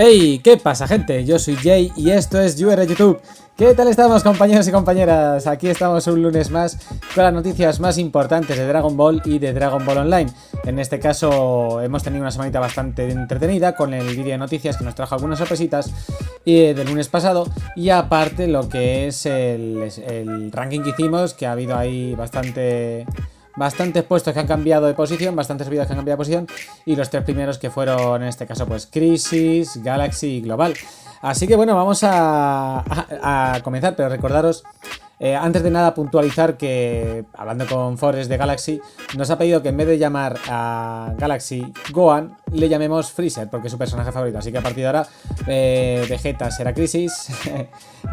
Hey, ¿qué pasa, gente? Yo soy Jay y esto es UR YouTube. ¿Qué tal estamos, compañeros y compañeras? Aquí estamos un lunes más con las noticias más importantes de Dragon Ball y de Dragon Ball Online. En este caso hemos tenido una semanita bastante entretenida con el vídeo de noticias que nos trajo algunas sorpresitas del lunes pasado, y aparte lo que es el ranking que hicimos, que ha habido ahí bastantes puestos que han cambiado de posición, bastantes vídeos que han cambiado de posición, y los tres primeros que fueron, en este caso, pues Crisis, Galaxy y Global. Así que bueno, vamos a comenzar, pero recordaros, antes de nada, puntualizar que, hablando con Forrest de Galaxy, nos ha pedido que en vez de llamar a Galaxy Gohan, le llamemos Freezer, porque es su personaje favorito. Así que a partir de ahora, Vegeta será Crisis,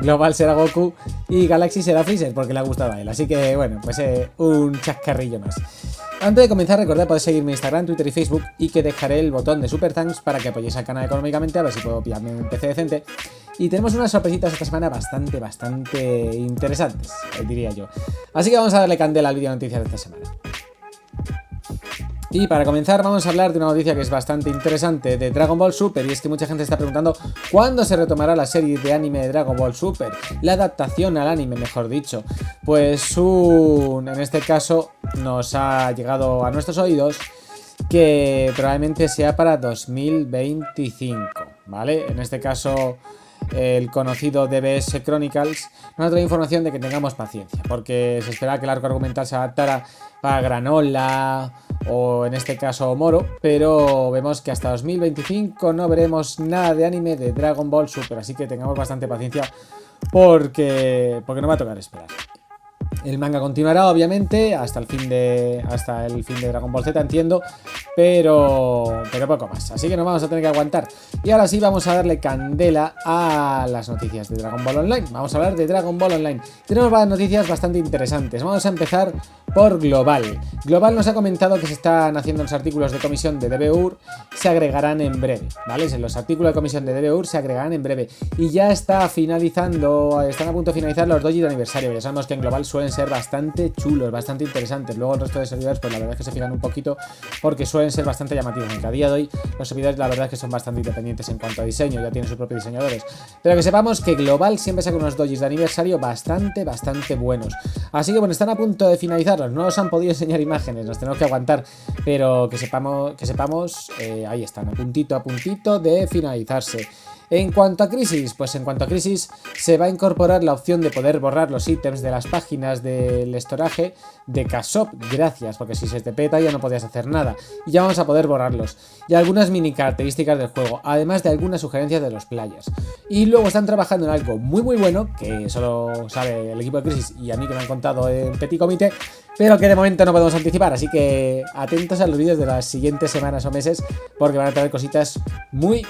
Global será Goku y Galaxy será Freezer, porque le ha gustado a él. Así que bueno, pues un chascarrillo más. Antes de comenzar, recordad poder seguirme en Instagram, Twitter y Facebook, y que dejaré el botón de Super Thanks para que apoyéis al canal económicamente, a ver si puedo pillarme un PC decente. Y tenemos unas sorpresitas esta semana bastante interesantes, diría yo. Así que vamos a darle candela al vídeo de noticias de esta semana. Y para comenzar vamos a hablar de una noticia que es bastante interesante de Dragon Ball Super, y es que mucha gente está preguntando cuándo se retomará la serie de anime de Dragon Ball Super, la adaptación al anime, mejor dicho. Pues en este caso nos ha llegado a nuestros oídos que probablemente sea para 2025, ¿vale? En este caso el conocido DBS Chronicles nos trae información de que tengamos paciencia, porque se espera que el arco argumental se adaptara para Granola o en este caso Moro, pero vemos que hasta 2025 no veremos nada de anime de Dragon Ball Super, así que tengamos bastante paciencia porque nos va a tocar esperar. El manga continuará, obviamente, hasta el fin de Dragon Ball Z, entiendo, pero poco más. Así que nos vamos a tener que aguantar. Y ahora sí vamos a darle candela a las noticias de Dragon Ball Online. Vamos a hablar de Dragon Ball Online. Tenemos varias noticias bastante interesantes. Vamos a empezar por Global. Global nos ha comentado que se están haciendo los artículos de comisión de DBUR, se agregarán en breve, ¿vale? Los artículos de comisión de DBUR se agregarán en breve. Y ya están a punto de finalizar los dojis de aniversario. Ya sabemos que en Global suelen ser bastante chulos, bastante interesantes. Luego el resto de servidores, pues la verdad es que se fijan un poquito porque suelen ser bastante llamativos. Aunque a día de hoy los servidores la verdad es que son bastante independientes en cuanto a diseño, ya tienen sus propios diseñadores. Pero que sepamos que Global siempre saca unos dojis de aniversario bastante buenos. Así que bueno, están a punto de finalizarlos. No nos han podido enseñar imágenes, nos tenemos que aguantar, pero que sepamos, ahí están, a puntito de finalizarse. En cuanto a Crisis, se va a incorporar la opción de poder borrar los ítems de las páginas del estoraje de Kasop, gracias, porque si se te peta ya no podías hacer nada, y ya vamos a poder borrarlos, y algunas mini características del juego, además de algunas sugerencias de los players. Y luego están trabajando en algo muy bueno, que solo sabe el equipo de Crisis y a mí que me han contado en Petit Comité, pero que de momento no podemos anticipar, así que atentos a los vídeos de las siguientes semanas o meses, porque van a traer cositas muy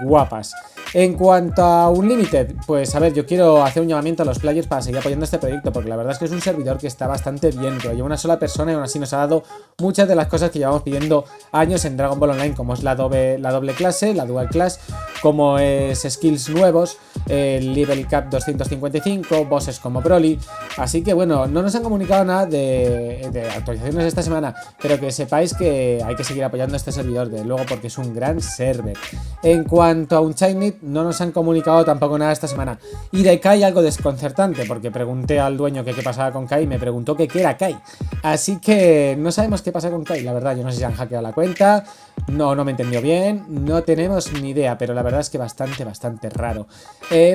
guapas. En cuanto a Unlimited, pues a ver, yo quiero hacer un llamamiento a los players para seguir apoyando este proyecto, porque la verdad es que es un servidor que está bastante bien, que lo lleva una sola persona y aún así nos ha dado muchas de las cosas que llevamos pidiendo años en Dragon Ball Online, como es la doble clase, la dual class, como es skills nuevos, el level cap 255, bosses como Broly. Así que bueno, no nos han comunicado nada de actualizaciones esta semana, pero que sepáis que hay que seguir apoyando este servidor, de luego, porque es un gran server. En cuanto a Unchained, no nos han comunicado tampoco nada esta semana. Y de Kai algo desconcertante, porque pregunté al dueño que qué pasaba con Kai y me preguntó que qué era Kai. Así que no sabemos qué pasa con Kai, la verdad. Yo no sé si han hackeado la cuenta, no me entendió bien, no tenemos ni idea, pero la verdad es que bastante raro.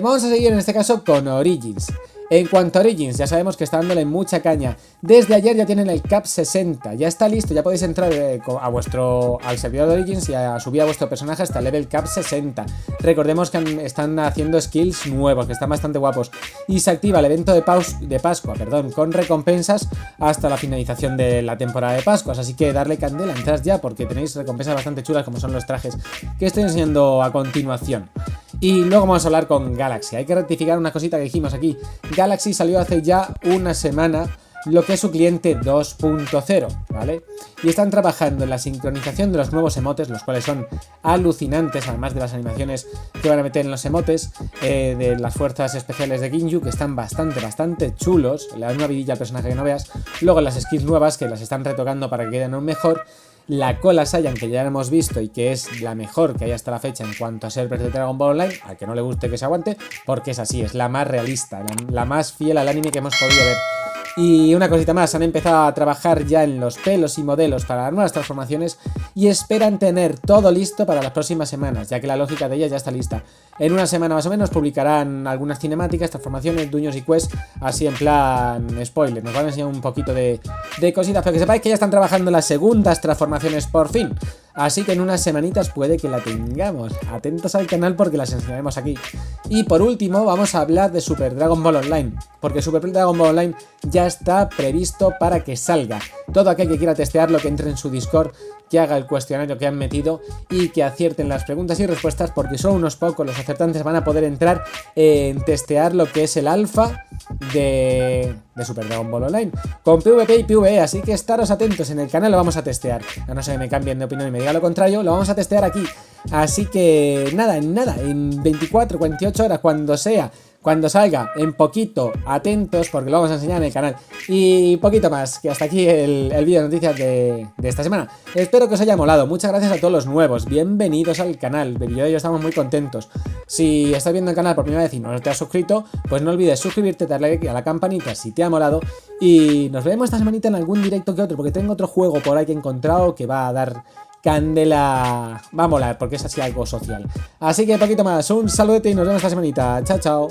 Vamos a seguir en este caso con Origins. En cuanto a Origins, ya sabemos que está dándole mucha caña. Desde ayer ya tienen el cap 60, ya está listo, ya podéis entrar al servidor de Origins y a subir a vuestro personaje hasta el level cap 60. Recordemos que están haciendo skills nuevos, que están bastante guapos. Y se activa el evento de Pascua, con recompensas hasta la finalización de la temporada de Pascuas. Así que darle candela, entrad ya, porque tenéis recompensas bastante chulas, como son los trajes que estoy enseñando a continuación. Y luego vamos a hablar con Galaxy. Hay que rectificar una cosita que dijimos aquí. Galaxy salió hace ya una semana lo que es su cliente 2.0, ¿vale? Y están trabajando en la sincronización de los nuevos emotes, los cuales son alucinantes, además de las animaciones que van a meter en los emotes de las fuerzas especiales de Ginyu, que están bastante chulos. Le dan una vidilla al personaje que no veas. Luego las skins nuevas, que las están retocando para que queden aún mejor. La cola Saiyan, que ya la hemos visto y que es la mejor que hay hasta la fecha en cuanto a servers de Dragon Ball Online, al que no le guste que se aguante, porque es así, es la más realista, la más fiel al anime que hemos podido ver. Y una cosita más, han empezado a trabajar ya en los pelos y modelos para las nuevas transformaciones y esperan tener todo listo para las próximas semanas, ya que la lógica de ellas ya está lista. En una semana más o menos publicarán algunas cinemáticas, transformaciones, duños y quests, así en plan spoiler. Nos van a enseñar un poquito de cositas, pero que sepáis que ya están trabajando las segundas transformaciones por fin. Así que en unas semanitas puede que la tengamos. Atentos al canal porque las enseñaremos aquí. Y por último vamos a hablar de Super Dragon Ball Online, porque Super Dragon Ball Online ya está previsto para que salga. Todo aquel que quiera testearlo, que entre en su Discord, que haga el cuestionario que han metido y que acierten las preguntas y respuestas, porque son unos pocos los acertantes van a poder entrar en testear lo que es el alfa de Super Dragon Ball Online con PvP y PvE, así que estaros atentos, en el canal lo vamos a testear, a no ser que me cambien de opinión y me digan lo contrario, lo vamos a testear aquí, así que nada, en 24, 48 horas, cuando salga, en poquito, atentos porque lo vamos a enseñar en el canal. Y poquito más, que hasta aquí el vídeo de noticias de esta semana. Espero que os haya molado, muchas gracias a todos los nuevos, bienvenidos al canal, de yo estamos muy contentos. Si estás viendo el canal por primera vez y no te has suscrito, pues no olvides suscribirte, darle like a la campanita si te ha molado. Y nos vemos esta semanita en algún directo que otro, porque tengo otro juego por ahí que he encontrado que va a dar candela, va a molar, porque es así algo social. Así que poquito más, un saludete y nos vemos esta semanita. Chao, chao.